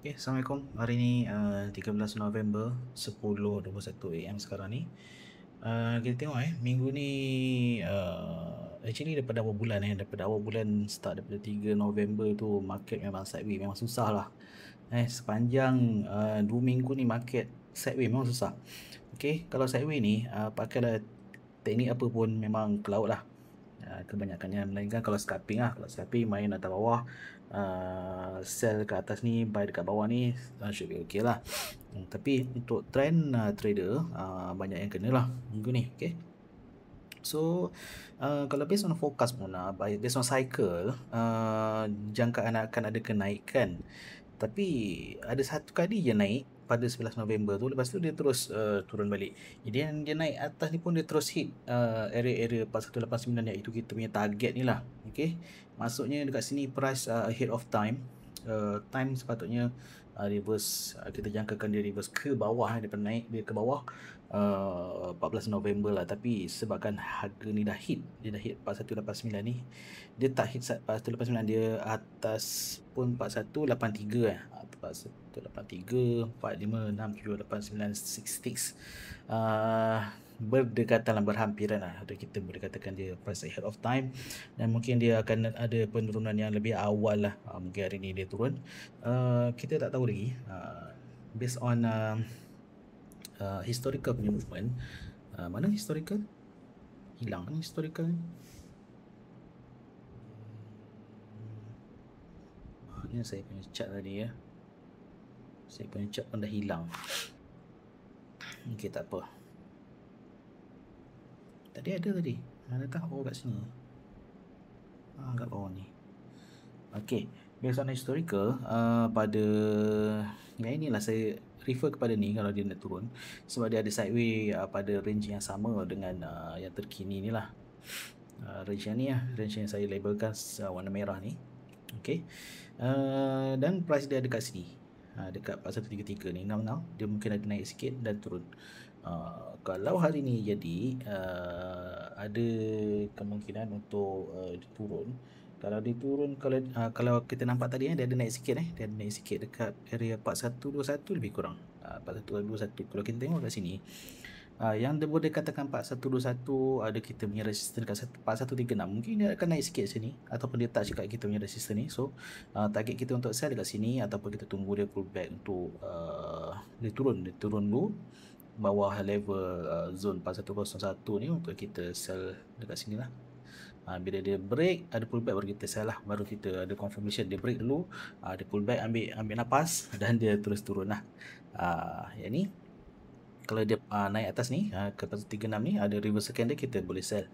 Okay, Assalamualaikum. Hari ni 13 November 10:21 AM sekarang ni. Kita tengok minggu ni actually daripada awal bulan daripada awal bulan start daripada 3 November tu market memang sideways, memang susah lah. Sepanjang 2 minggu ni market sideways memang susah. Okay, kalau sideways ni pakailah teknik apa pun memang ke laut lah. Kebanyakannya, melainkan kalau scalping main atas bawah, sell ke atas ni, buy dekat bawah ni, should be okay lah. Tapi untuk trend trader banyak yang kena lah minggu ni. Okay, so kalau based on forecast pun based on cycle, jangkaan akan ada kenaikan, tapi ada satu kali je naik pada 11 November tu, lepas tu dia terus turun balik. Jadi yang dia naik atas ni pun dia terus hit area-area 4189, iaitu kita punya target ni lah. Okay, maksudnya dekat sini price ahead of time. Time sepatutnya reverse, kita jangkakan dia reverse ke bawah, daripada naik dia ke bawah 14 November lah. Tapi sebabkan harga ni dah hit 4189 ni, dia tak hit 4189, dia atas pun 4183 4183, 45, 6, 7, 8, 9, 66, berdekatan lah, berhampiran lah. Kita boleh katakan dia price ahead of time, dan mungkin dia akan ada penurunan yang lebih awal lah. Mungkin hari ni dia turun, kita tak tahu lagi. Based on historical punya movement, mana historical? Hilang kan historical ni? Ini saya punya chart tadi ya. Saya punya chart pun dah hilang. Okay, tak apa. Tadi ada tadi. Mana tahu kat sini. Kat bawah ni. Okay, based on historical, pada yang inilah saya refer kepada ni kalau dia nak turun, sebab dia ada sideways pada range yang sama dengan yang terkini ni lah. Range yang ni lah, range yang saya labelkan warna merah ni. Okay, dan price dia dekat sini, dekat 4133 ni, now dia mungkin ada naik sikit dan turun. Kalau hari ni jadi ada kemungkinan untuk turun. Kalau dia turun, kalau kita nampak tadi dia ada naik sikit dia ada naik sikit dekat area 4121 lebih kurang. 4121 kalau kita tengok kat sini, yang dia boleh katakan 4121 ada kita punya resistance dekat 4136, mungkin dia akan naik sikit sini ataupun dia touch dekat kita punya resistance ni. So target kita untuk sell dekat sini, ataupun kita tunggu dia pull back untuk dia turun dulu bawah level zone 4101 ni untuk kita sell dekat sini lah. Bila dia break, ada pullback, baru kita sell lah, baru kita ada confirmation dia break dulu, dia pullback, ambil nafas dan dia terus turun lah. Yang ni kalau dia naik atas ni ke 36 ni, ada reverse candle, kita boleh sell.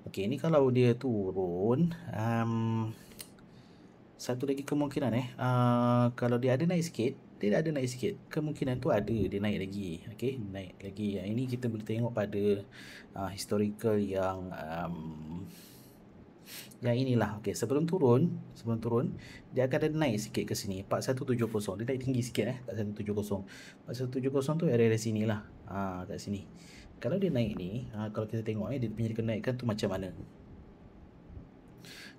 Okey, ni kalau dia turun, satu lagi kemungkinan kalau dia ada naik sikit, kemungkinan tu ada dia naik lagi. Okey, naik lagi. Yang ini kita boleh tengok pada historical yang inilah. Okey, sebelum turun dia akan ada naik sikit ke sini 4170, dia naik tinggi sikit 4170 tu area sini lah, kat sini. Kalau dia naik ni, kalau kita tengok dia punya kenaikan tu macam mana.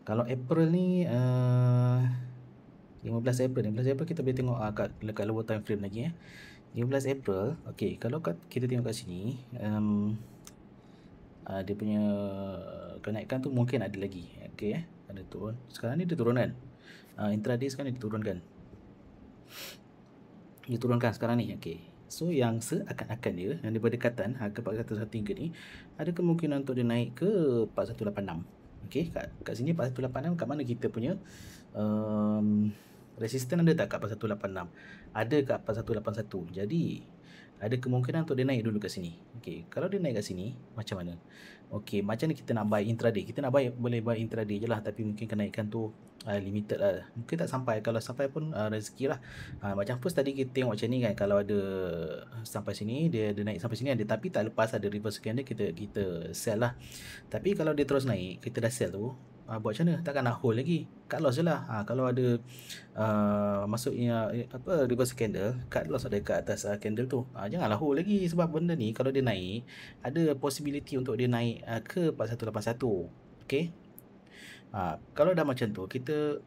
Kalau April ni 15 April kita boleh tengok kat lower time frame lagi 15 April. Okey, kalau kita tengok kat sini, dia punya kenaikan tu mungkin ada lagi. Okey, ada turun. Sekarang ni dia turun kan, intraday sekarang ni dia turunkan sekarang ni. Okey, so yang seakan-akan dia yang berdekatan harga 4113 ni, ada kemungkinan untuk dia naik ke 4186. Okey, kat sini 4186, kat mana kita punya resistance ada tak kat 4186? Ada kat 4181. Jadi ada kemungkinan untuk dia naik dulu kat sini. Okey, kalau dia naik kat sini macam mana? Okey, macam ni kita nak buy intraday. Kita nak boleh buy intraday je lah, tapi mungkin kenaikan tu limited lah. Mungkin tak sampai. Kalau sampai pun rezeki lah. Macam first tadi kita tengok macam ni kan, kalau ada sampai sini, dia naik sampai sini ada, tapi tak lepas ada reverse candle, kita sell lah. Tapi kalau dia terus naik, kita dah sell tu, buat macam mana? Takkan nak hold lagi, cut loss je lah. Kalau ada maksudnya reverse candle, cut loss ada kat atas candle tu, janganlah hold lagi. Sebab benda ni kalau dia naik, ada possibility untuk dia naik ke 4181. Okay, kalau dah macam tu, kita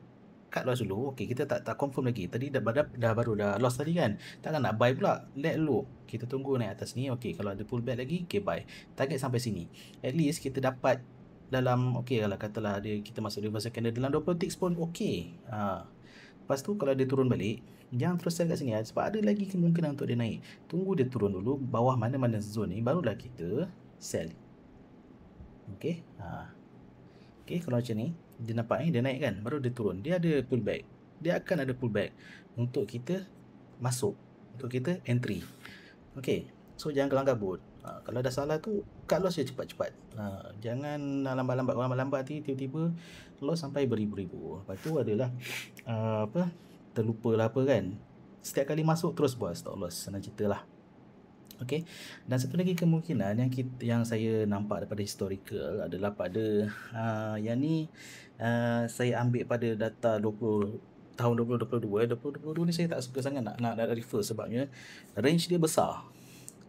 cut loss dulu. Okey, kita tak confirm lagi. Tadi dah loss tadi kan. Takkan nak buy pula. Let dulu. Kita tunggu naik atas ni. Okey, kalau ada pullback lagi, okey buy. Target sampai sini. At least kita dapat dalam, okey kalau katalah kita masuk reversal candle dalam 20 ticks pun okey. Lepas tu kalau dia turun balik, jangan terus sell kat sini sebab ada lagi kemungkinan untuk dia naik. Tunggu dia turun dulu bawah mana-mana zone ni, barulah kita sell. Okey. Okey, kalau macam ni, dia nampak ni dia naik kan, baru dia turun. Dia ada pullback. Dia akan ada pullback untuk kita masuk, untuk kita entry. Okey. So jangan kelang kabut. Kalau dah salah tu, cut loss je cepat-cepat. Jangan lambat-lambat. Kalau lambat nanti tiba-tiba loss sampai beribu-ribu. Lepas tu adalah terlupa lah apa kan. Setiap kali masuk terus buat stop loss. Senang cerita lah. Okey. Dan satu lagi kemungkinan yang saya nampak daripada historical adalah pada yang ni saya ambil pada data tahun 2022. 2022 ni saya tak suka sangat nak refer sebabnya range dia besar.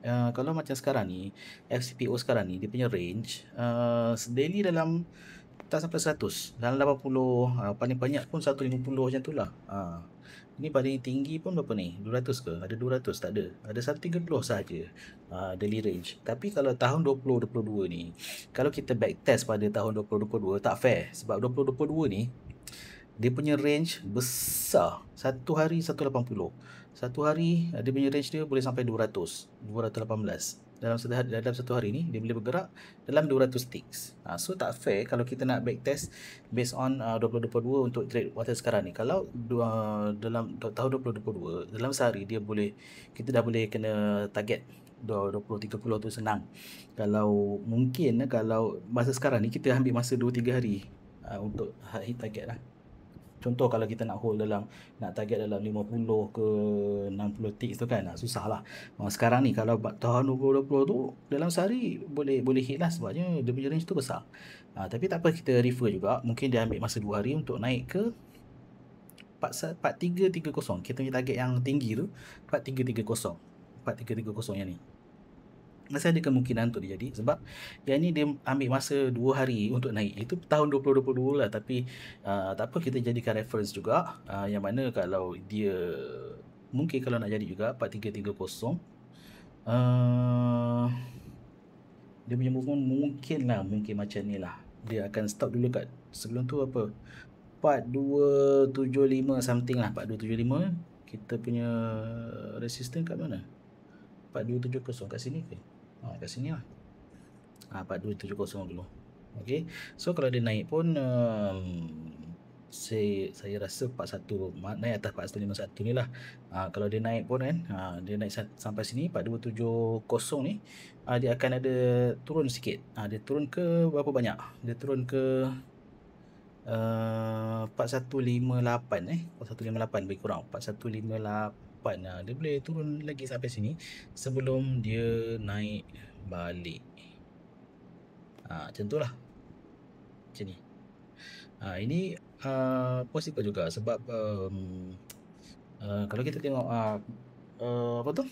Kalau macam sekarang ni, FCPO sekarang ni dia punya range daily dalam tak sampai 100, dalam 80, paling banyak pun 150 macam tu lah. Ini paling tinggi pun berapa ni? 200 ke? Ada 200? Tak ada. Ada 130 sahaja daily range. Tapi kalau tahun 2022 ni, kalau kita back test pada tahun 2022, tak fair. Sebab 2022 ni, dia punya range besar. Satu hari 180. Satu hari dia punya range dia boleh sampai 200, 218. Dalam satu hari ni dia boleh bergerak dalam 200 ticks. So tak fair kalau kita nak back test based on 2022 untuk trade water sekarang ni. Kalau dalam tahun 2022 dalam sehari kita dah boleh kena target 20-30 tu senang. Kalau mungkin kalau masa sekarang ni kita ambil masa 2-3 hari untuk hit target lah. Contoh kalau kita nak target dalam 50 ke 60 ticks tu kan, susah lah. Sekarang ni kalau tahun 2020 tu dalam sehari boleh hit lah sebabnya dia punya range tu besar. Tapi tak apa, kita refer juga. Mungkin dia ambil masa 2 hari untuk naik ke 4330. Kita punya target yang tinggi tu 4330. 4330 yang ni. Masih ada kemungkinan untuk dia jadi sebab yang ni dia ambil masa 2 hari untuk naik. Itu tahun 2022 lah, tapi tak apa, kita jadikan reference juga. Yang mana kalau dia mungkin kalau nak jadi juga 4330, dia punya movement mungkin macam ni lah. Dia akan stop dulu kat sebelum tu apa 4275 something lah. 4275 kita punya resistance kat mana? 4270 kat sini ke? Kat sini lah. 4270 dulu. Okey. So kalau dia naik pun saya rasa 41 naik atas 4151 ni lah. Kalau dia naik pun kan, dia naik sampai sini 4270 ni, dia akan ada turun sikit. Dia turun ke berapa banyak? Dia turun ke 4158 4158 lebih kurang 4158. Dia boleh turun lagi sampai sini sebelum dia naik balik. Macam tu lah. Macam ni. Ini possible juga sebab kalau kita tengok apa tu?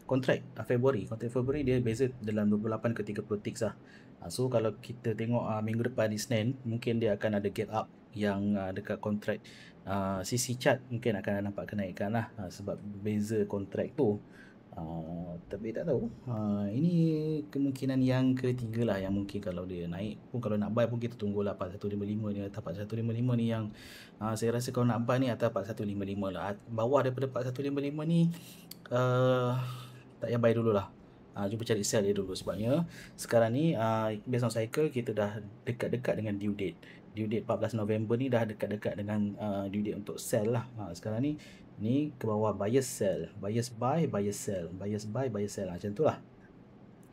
Kontrak Februari dia beza dalam 28 ke 30 ticks lah. So kalau kita tengok minggu depan di Senin, mungkin dia akan ada gap up yang dekat kontrak CC chart, mungkin akan nampak kenaikan lah sebab beza kontrak tu. Tapi tak tahu. Ini kemungkinan yang ketiga lah yang mungkin kalau dia naik pun, kalau nak buy pun kita tunggulah 4155 ni. Atas 4155 ni yang saya rasa kalau nak buy ni atas 4155 lah. Bawah daripada 4155 ni tak payah buy dulu lah. Cuba cari sell dia dulu sebabnya sekarang ni based on cycle kita dah dekat-dekat dengan due date. Due date 14 November ni dah dekat-dekat dengan due date untuk sell lah. Sekarang ni ke bawah buyers sell, buyers buy, buyers sell, buyers buy, buyers sell, macam tu lah.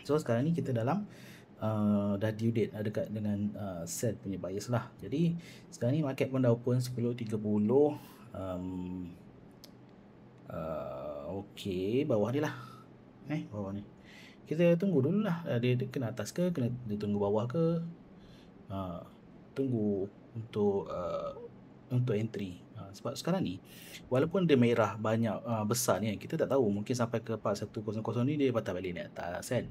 So sekarang ni kita dalam dah due date, dekat dengan sell punya buyers lah. Jadi sekarang ni market pun dah open 10.30. Okey, bawah ni lah. Bawah ni kita tunggu dulu lah. Dia kena atas ke, kena dia tunggu bawah ke. Tunggu untuk entry. Sebab sekarang ni walaupun dia merah banyak besar ni, kita tak tahu, mungkin sampai ke 4100 ni dia patah balik ni atas kan.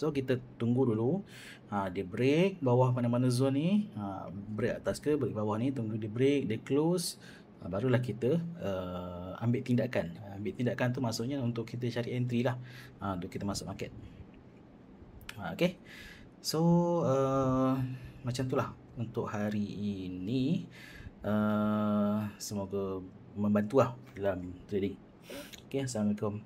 So kita tunggu dulu. Dia break bawah mana-mana zone ni. Break atas ke, break bawah ni, tunggu dia break, dia close. Barulah kita ambil tindakan. Ambil tindakan tu maksudnya untuk kita cari entry lah. Untuk kita masuk market. Okay. So macam tu lah untuk hari ini. Semoga membantu lah dalam trading. Okay, Assalamualaikum.